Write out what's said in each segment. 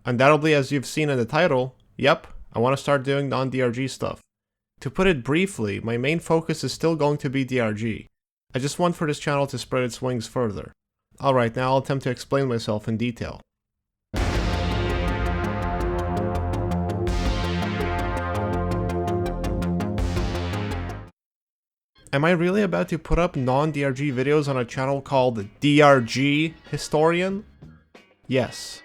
Undoubtedly, as you've seen in the title, yep, I want to start doing non-DRG stuff. To put it briefly, my main focus is still going to be DRG. I just want for this channel to spread its wings further. Alright, now I'll attempt to explain myself in detail. Am I really about to put up non-DRG videos on a channel called DRG Historian? Yes.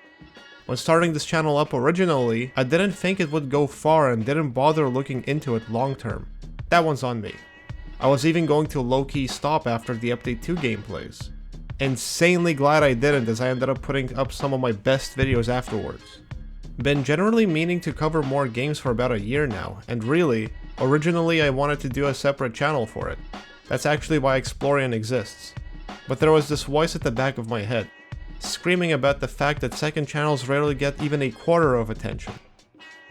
When starting this channel up originally, I didn't think it would go far and didn't bother looking into it long term. That one's on me. I was even going to low-key stop after the Update 2 gameplays. Insanely glad I didn't, as I ended up putting up some of my best videos afterwards. Been generally meaning to cover more games for about a year now, and really, originally I wanted to do a separate channel for it. That's actually why Explorian exists. But there was this voice at the back of my head, screaming about the fact that second channels rarely get even a quarter of attention.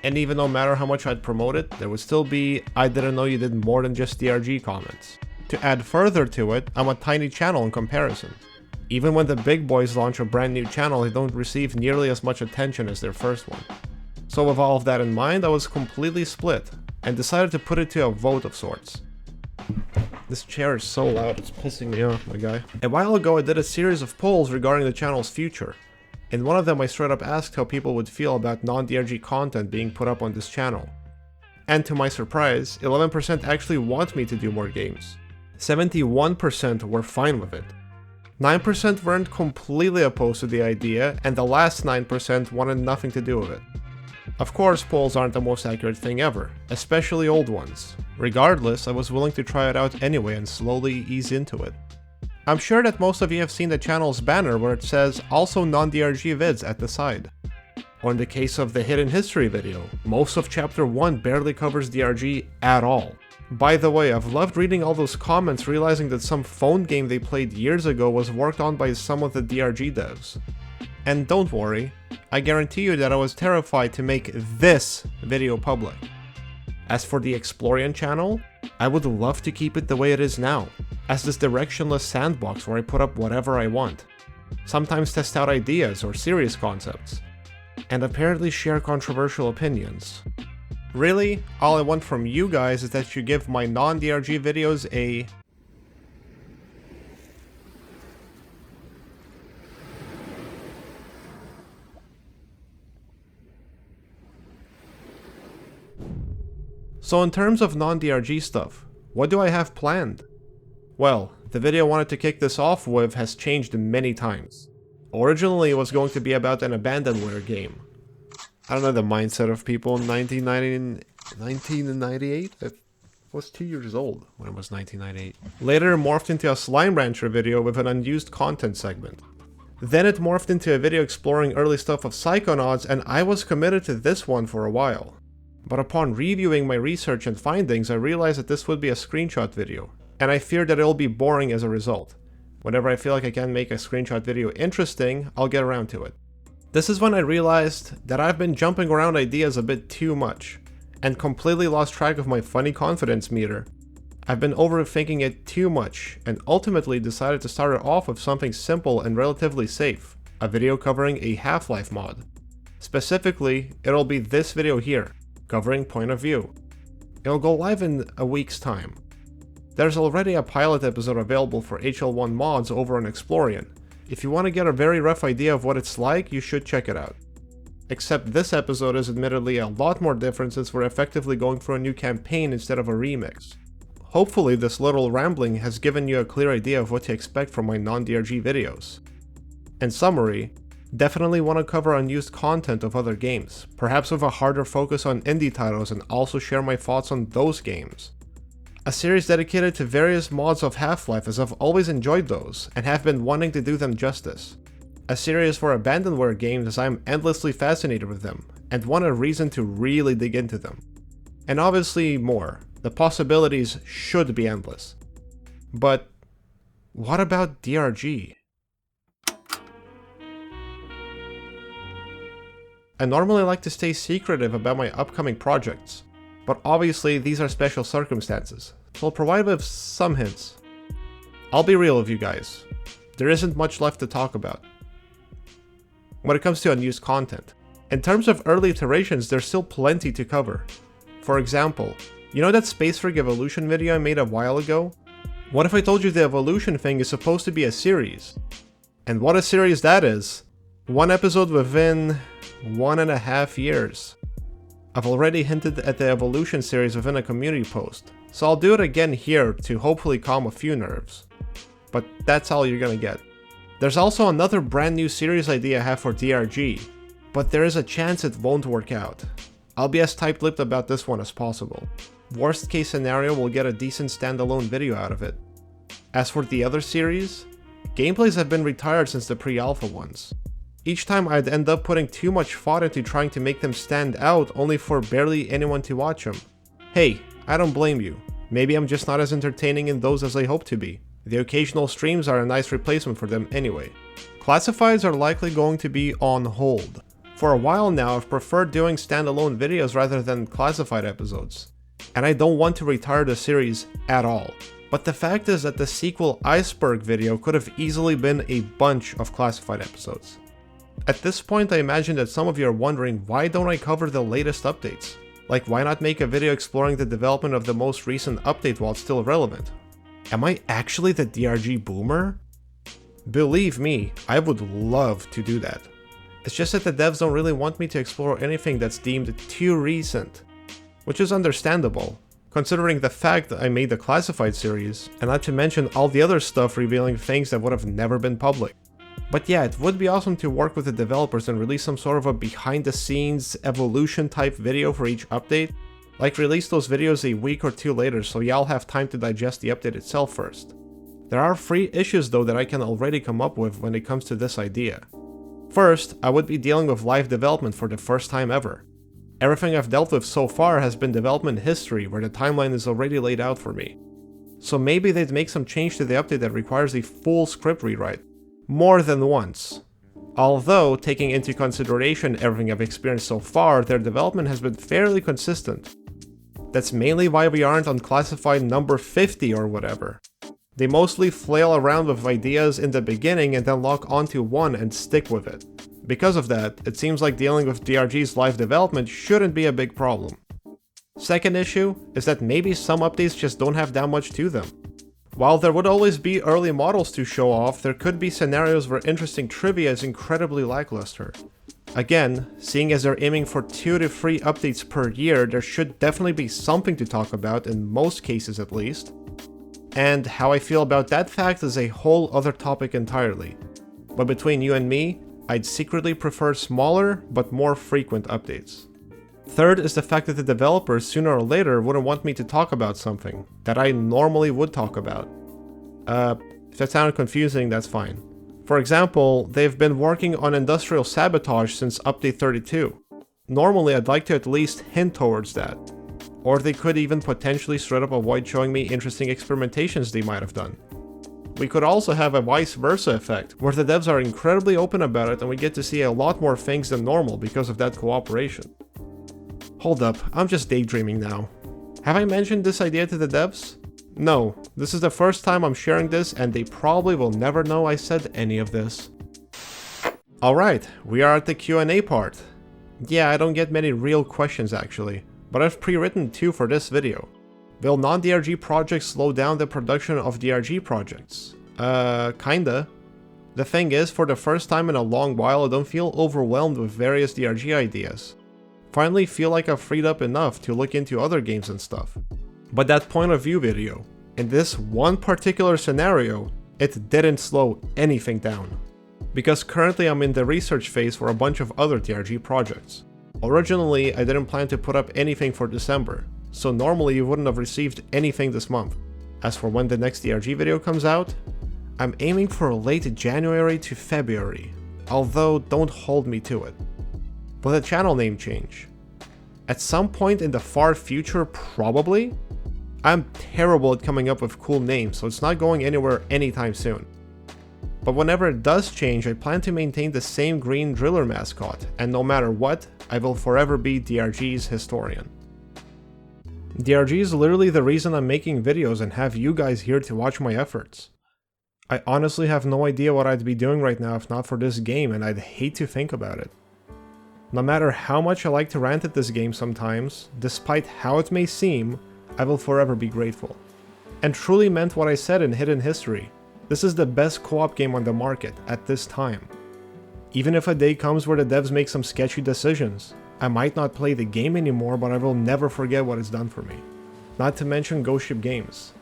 And even no matter how much I'd promote it, there would still be "I didn't know you did more than just DRG" comments. To add further to it, I'm a tiny channel in comparison. Even when the big boys launch a brand new channel, they don't receive nearly as much attention as their first one. So with all of that in mind, I was completely split, and decided to put it to a vote of sorts. This chair is so loud, it's pissing me off, my guy. A while ago I did a series of polls regarding the channel's future. In one of them I straight up asked how people would feel about non-DRG content being put up on this channel. And to my surprise, 11% actually want me to do more games. 71% were fine with it. 9% weren't completely opposed to the idea, and the last 9% wanted nothing to do with it. Of course, polls aren't the most accurate thing ever, especially old ones. Regardless, I was willing to try it out anyway and slowly ease into it. I'm sure that most of you have seen the channel's banner where it says "also non-DRG vids" at the side. Or in the case of the Hidden History video, most of Chapter 1 barely covers DRG at all. By the way, I've loved reading all those comments realizing that some phone game they played years ago was worked on by some of the DRG devs. And don't worry, I guarantee you that I was terrified to make this video public. As for the Explorian channel, I would love to keep it the way it is now, as this directionless sandbox where I put up whatever I want, sometimes test out ideas or serious concepts, and apparently share controversial opinions. Really, all I want from you guys is that you give my non-DRG videos a So in terms of non-DRG stuff, what do I have planned? Well, the video I wanted to kick this off with has changed many times. Originally it was going to be about an abandonware game. I don't know the mindset of people in 1998? I was 2 years old when it was 1998. Later it morphed into a Slime Rancher video with an unused content segment. Then it morphed into a video exploring early stuff of Psychonauts, and I was committed to this one for a while. But upon reviewing my research and findings, I realized that this would be a screenshot video, and I feared that it'll be boring as a result. Whenever I feel like I can make a screenshot video interesting, I'll get around to it. This is when I realized that I've been jumping around ideas a bit too much, and completely lost track of my funny confidence meter. I've been overthinking it too much, and ultimately decided to start it off with something simple and relatively safe, a video covering a Half-Life mod. Specifically, it'll be this video here, covering Point of View. It'll go live in a week's time. There's already a pilot episode available for HL1 mods over on Explorian. If you want to get a very rough idea of what it's like, you should check it out. Except this episode is admittedly a lot more different since we're effectively going for a new campaign instead of a remix. Hopefully this little rambling has given you a clear idea of what to expect from my non-DRG videos. In summary, definitely want to cover unused content of other games, perhaps with a harder focus on indie titles, and also share my thoughts on those games. A series dedicated to various mods of Half-Life, as I've always enjoyed those, and have been wanting to do them justice. A series for abandonware games, as I'm endlessly fascinated with them, and want a reason to really dig into them. And obviously more. The possibilities should be endless. But what about DRG? I normally like to stay secretive about my upcoming projects, but obviously these are special circumstances, so I'll provide with some hints. I'll be real with you guys, there isn't much left to talk about. When it comes to unused content, In terms of early iterations, there's still plenty to cover. For example, you know that Space Rig Evolution video I made a while ago? What if I told you the evolution thing is supposed to be a series? And what a series that is! One episode within 1.5 years. I've already hinted at the evolution series within a community post, so I'll do it again here to hopefully calm a few nerves. But that's all you're gonna get. There's also another brand new series idea I have for DRG, but there is a chance it won't work out. I'll be as tight-lipped about this one as possible. Worst case scenario, we'll get a decent standalone video out of it. As for the other series, gameplays have been retired since the pre-alpha ones. Each time I'd end up putting too much thought into trying to make them stand out only for barely anyone to watch them. Hey, I don't blame you. Maybe I'm just not as entertaining in those as I hope to be. The occasional streams are a nice replacement for them anyway. Classifieds are likely going to be on hold. For a while now, I've preferred doing standalone videos rather than classified episodes. And I don't want to retire the series at all. But the fact is that the sequel Iceberg video could have easily been a bunch of classified episodes. At this point, I imagine that some of you are wondering, why don't I cover the latest updates? Like, why not make a video exploring the development of the most recent update while it's still relevant? Am I actually the DRG boomer? Believe me, I would love to do that. It's just that the devs don't really want me to explore anything that's deemed too recent. Which is understandable, considering the fact that I made the classified series, and not to mention all the other stuff revealing things that would have never been public. But yeah, it would be awesome to work with the developers and release some sort of a behind the scenes evolution type video for each update. Like release those videos a week or two later so y'all have time to digest the update itself first. There are 3 issues though that I can already come up with when it comes to this idea. First, I would be dealing with live development for the first time ever. Everything I've dealt with so far has been development history where the timeline is already laid out for me. So maybe they'd make some change to the update that requires a full script rewrite. More than once. Although, taking into consideration everything I've experienced so far, their development has been fairly consistent. That's mainly why we aren't on classified number 50 or whatever. They mostly flail around with ideas in the beginning and then lock onto one and stick with it. Because of that, it seems like dealing with DRG's live development shouldn't be a big problem. Second issue is that maybe some updates just don't have that much to them. While there would always be early models to show off, there could be scenarios where interesting trivia is incredibly lackluster. Again, seeing as they're aiming for 2 to 3 updates per year, there should definitely be something to talk about, in most cases at least. And how I feel about that fact is a whole other topic entirely. But between you and me, I'd secretly prefer smaller but more frequent updates. Third is the fact that the developers sooner or later wouldn't want me to talk about something that I normally would talk about. If that sounded confusing, that's fine. For example, they've been working on industrial sabotage since update 32. Normally, I'd like to at least hint towards that. Or they could even potentially straight up avoid showing me interesting experimentations they might have done. We could also have a vice versa effect, where the devs are incredibly open about it and we get to see a lot more things than normal because of that cooperation. Hold up, I'm just daydreaming now. Have I mentioned this idea to the devs? No, this is the first time I'm sharing this and they probably will never know I said any of this. Alright, we are at the Q&A part. Yeah, I don't get many real questions actually, but I've pre-written 2 for this video. Will non-DRG projects slow down the production of DRG projects? Kinda. The thing is, for the first time in a long while I don't feel overwhelmed with various DRG ideas. Finally feel like I've freed up enough to look into other games and stuff. But that point of view video, in this one particular scenario, it didn't slow anything down. Because currently I'm in the research phase for a bunch of other DRG projects. Originally, I didn't plan to put up anything for December, so normally you wouldn't have received anything this month. As for when the next DRG video comes out, I'm aiming for late January to February, although don't hold me to it. Will the channel name change? At some point in the far future, probably? I'm terrible at coming up with cool names, so it's not going anywhere anytime soon. But whenever it does change, I plan to maintain the same green driller mascot, and no matter what, I will forever be DRG's historian. DRG is literally the reason I'm making videos and have you guys here to watch my efforts. I honestly have no idea what I'd be doing right now if not for this game, and I'd hate to think about it. No matter how much I like to rant at this game sometimes, despite how it may seem, I will forever be grateful. And truly meant what I said in Hidden History. This is the best co-op game on the market at this time. Even if a day comes where the devs make some sketchy decisions, I might not play the game anymore, but I will never forget what it's done for me. Not to mention Ghost Ship Games.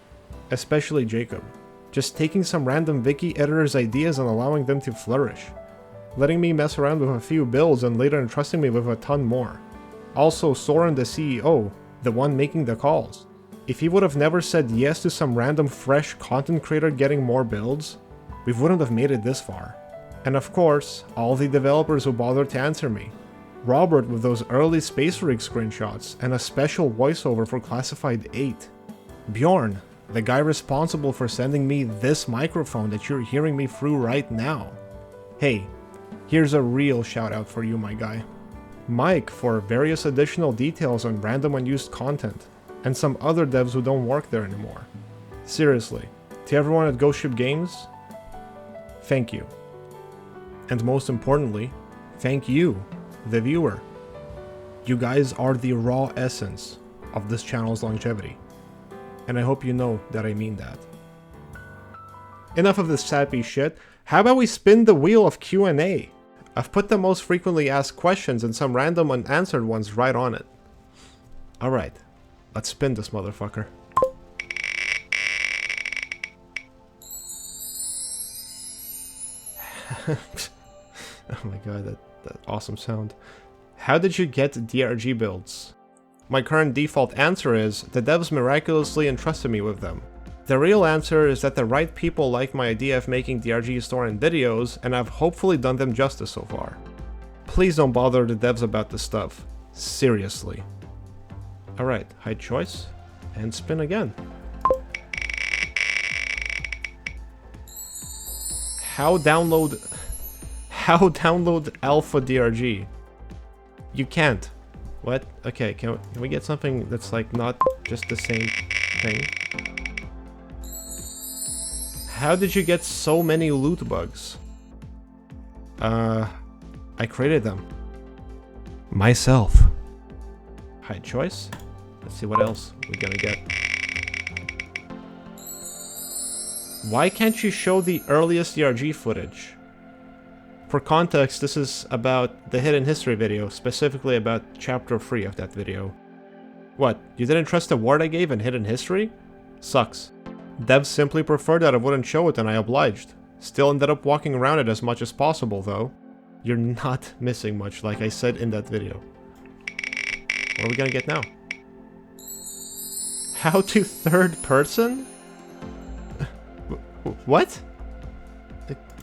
Especially Jacob. Just taking some random wiki editor's ideas and allowing them to flourish. Letting me mess around with a few builds and later entrusting me with a ton more. Also Soren the CEO, the one making the calls. If he would have never said yes to some random fresh content creator getting more builds, we wouldn't have made it this far. And of course, all the developers who bothered to answer me. Robert with those early Space Rig screenshots and a special voiceover for Classified 8. Bjorn, the guy responsible for sending me this microphone that you're hearing me through right now. Hey, here's a real shout out for you, my guy. Mike for various additional details on random unused content, and some other devs who don't work there anymore. Seriously, to everyone at Ghost Ship Games, thank you. And most importantly, thank you, the viewer. You guys are the raw essence of this channel's longevity. And I hope you know that I mean that. Enough of this sappy shit, how about we spin the wheel of Q&A? I've put the most frequently asked questions and some random unanswered ones right on it. Alright, let's spin this motherfucker. Oh my god, that awesome sound. How did you get DRG builds? My current default answer is, the devs miraculously entrusted me with them. The real answer is that the right people like my idea of making DRG historian videos, and I've hopefully done them justice so far. Please don't bother the devs about this stuff. Seriously. Alright, hide choice, and spin again. How download alpha DRG? You can't. What? Okay, can we get something that's like not just the same thing? How did you get so many loot bugs? I created them. Myself. Hide choice. Let's see what else we're gonna get. Why can't you show the earliest DRG footage? For context, this is about the Hidden History video, specifically about chapter 3 of that video. What, you didn't trust the word I gave in Hidden History? Sucks. Devs simply preferred that I wouldn't show it and I obliged. Still ended up walking around it as much as possible though. You're not missing much, like I said in that video. What are we gonna get now? How to third person? What?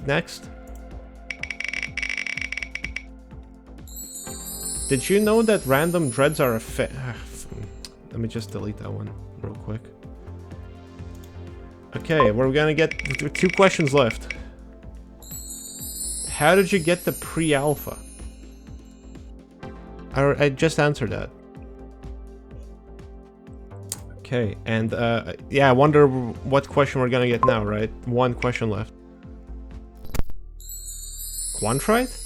Next. Did you know that random dreads are a let me just delete that one real quick. Okay, we're gonna get 2 questions left. How did you get the pre-alpha? I just answered that. Okay, and yeah, I wonder what question we're gonna get now, right? 1 question left. Quantrite?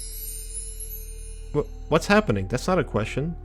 What's happening? That's not a question.